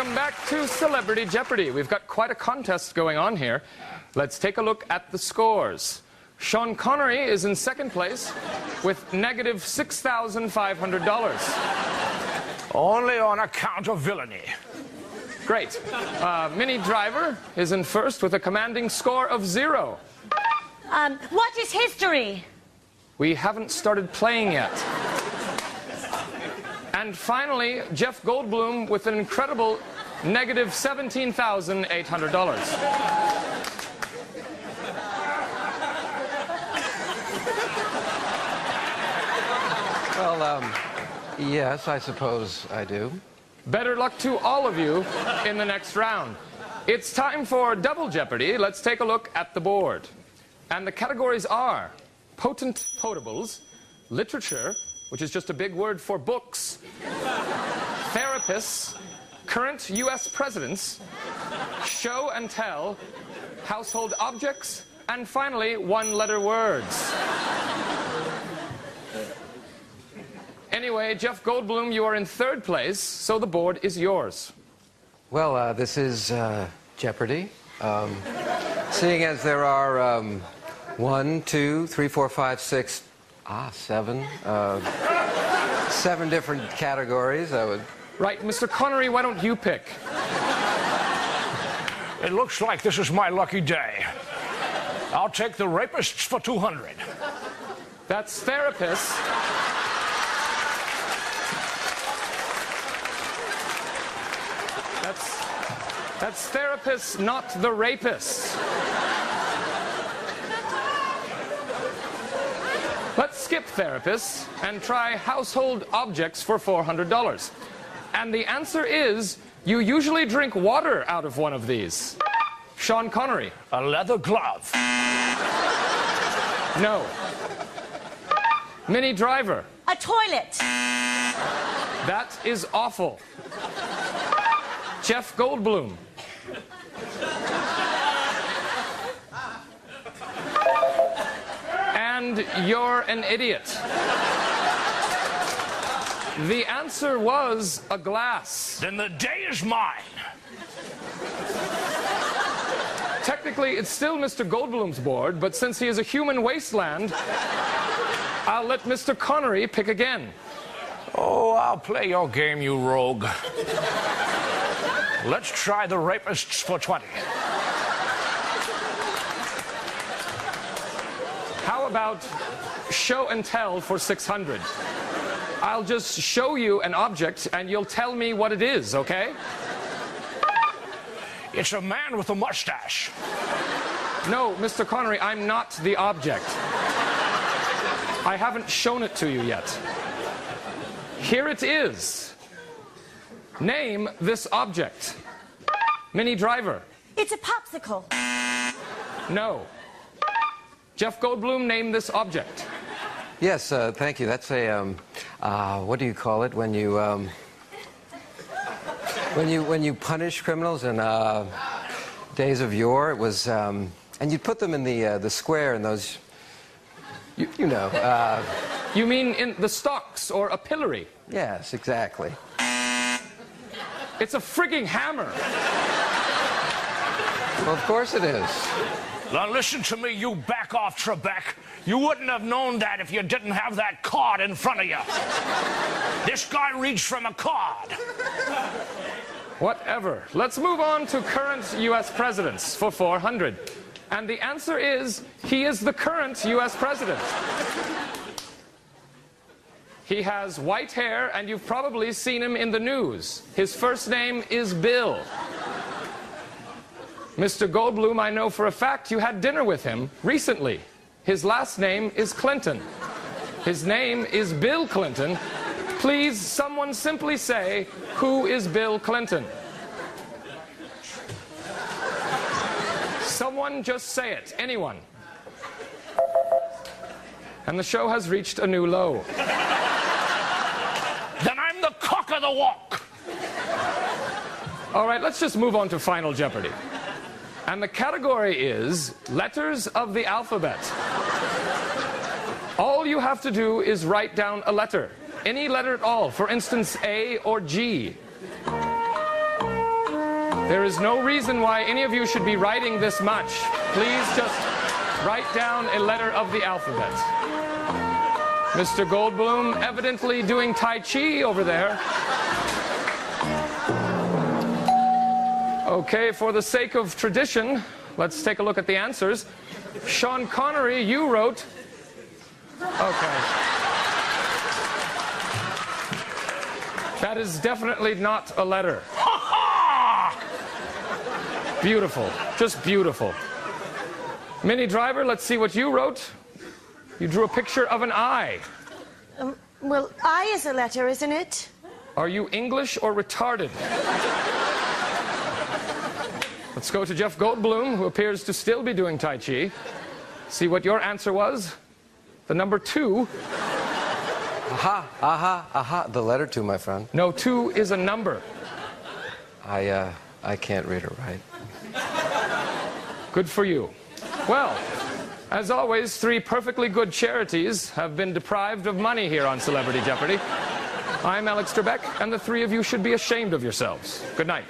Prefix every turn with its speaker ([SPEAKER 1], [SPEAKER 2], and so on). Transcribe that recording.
[SPEAKER 1] Welcome back to Celebrity Jeopardy. We've got quite a contest going on here. Let's take a look at the scores. Sean Connery is in second place with negative $6,500.
[SPEAKER 2] Only on account of villainy.
[SPEAKER 1] Great. Minnie Driver is in first with a commanding score of 0.
[SPEAKER 3] What is history?
[SPEAKER 1] We haven't started playing yet. And finally, Jeff Goldblum with an incredible negative $17,800.
[SPEAKER 4] Well, yes, I suppose I do.
[SPEAKER 1] Better luck to all of you in the next round. It's time for Double Jeopardy. Let's take a look at the board. And the categories are potent potables, literature, which is just a big word for books, therapists, current U.S. presidents, show and tell, household objects, and finally, one-letter words. Anyway, Jeff Goldblum, you are in third place, so the board is yours.
[SPEAKER 4] Well, this is Jeopardy. Seeing as there are 1, 2, 3, 4, 5, 6, 7 different categories, I would...
[SPEAKER 1] Right, Mr. Connery, why don't you pick?
[SPEAKER 2] It looks like this is my lucky day. I'll take the rapists for 200.
[SPEAKER 1] That's therapists. That's therapists, not the rapists. Let's skip therapists and try household objects for $400. And the answer is, you usually drink water out of one of these. Sean Connery.
[SPEAKER 2] A leather glove.
[SPEAKER 1] No. Minnie Driver.
[SPEAKER 3] A toilet.
[SPEAKER 1] That is awful. Jeff Goldblum. And you're an idiot. The answer was a glass.
[SPEAKER 2] Then the day is mine.
[SPEAKER 1] Technically, it's still Mr. Goldblum's board, but since he is a human wasteland, I'll let Mr. Connery pick again.
[SPEAKER 2] Oh, I'll play your game, you rogue. Let's try the rapists for 20.
[SPEAKER 1] How about show and tell for 600? I'll just show you an object and you'll tell me what it is, okay?
[SPEAKER 2] It's a man with a mustache.
[SPEAKER 1] No, Mr. Connery, I'm not the object. I haven't shown it to you yet. Here it is. Name this object. Minnie Driver.
[SPEAKER 3] It's a popsicle.
[SPEAKER 1] No. Jeff Goldblum, name this object.
[SPEAKER 4] Yes, thank you. That's a, what do you call it when you punish criminals in days of yore? It was, and you'd put them in the square in those, you know.
[SPEAKER 1] You mean in the stocks or a pillory?
[SPEAKER 4] Yes, exactly.
[SPEAKER 1] It's a frigging hammer.
[SPEAKER 4] Well, of course it is.
[SPEAKER 2] Now listen to me, you back off, Trebek. You wouldn't have known that if you didn't have that card in front of you. This guy reads from a card.
[SPEAKER 1] Whatever. Let's move on to current U.S. presidents for 400. And the answer is, he is the current U.S. president. He has white hair, and you've probably seen him in the news. His first name is Bill. Mr. Goldblum, I know for a fact you had dinner with him recently. His last name is Clinton. His name is Bill Clinton. Please, someone simply say, who is Bill Clinton? Someone just say it. Anyone. And the show has reached a new low.
[SPEAKER 2] Then I'm the cock of the walk.
[SPEAKER 1] All right, let's just move on to Final Jeopardy. And the category is letters of the alphabet. All you have to do is write down a letter. Any letter at all. For instance, A or G. There is no reason why any of you should be writing this much. Please just write down a letter of the alphabet. Mr. Goldblum evidently doing Tai Chi over there. Okay, for the sake of tradition, let's take a look at the answers. Sean Connery, you wrote... Okay. That is definitely not a letter. Beautiful. Just beautiful. Minnie Driver, let's see what you wrote. You drew a picture of an eye.
[SPEAKER 3] Well, I is a letter, isn't it?
[SPEAKER 1] Are you English or retarded? Let's go to Jeff Goldblum, who appears to still be doing Tai Chi. See what your answer was. The number 2.
[SPEAKER 4] Aha, aha, aha. The letter 2, my friend.
[SPEAKER 1] No, 2 is a number.
[SPEAKER 4] I can't read or write.
[SPEAKER 1] Good for you. Well, as always, 3 perfectly good charities have been deprived of money here on Celebrity Jeopardy. I'm Alex Trebek, and the 3 of you should be ashamed of yourselves. Good night.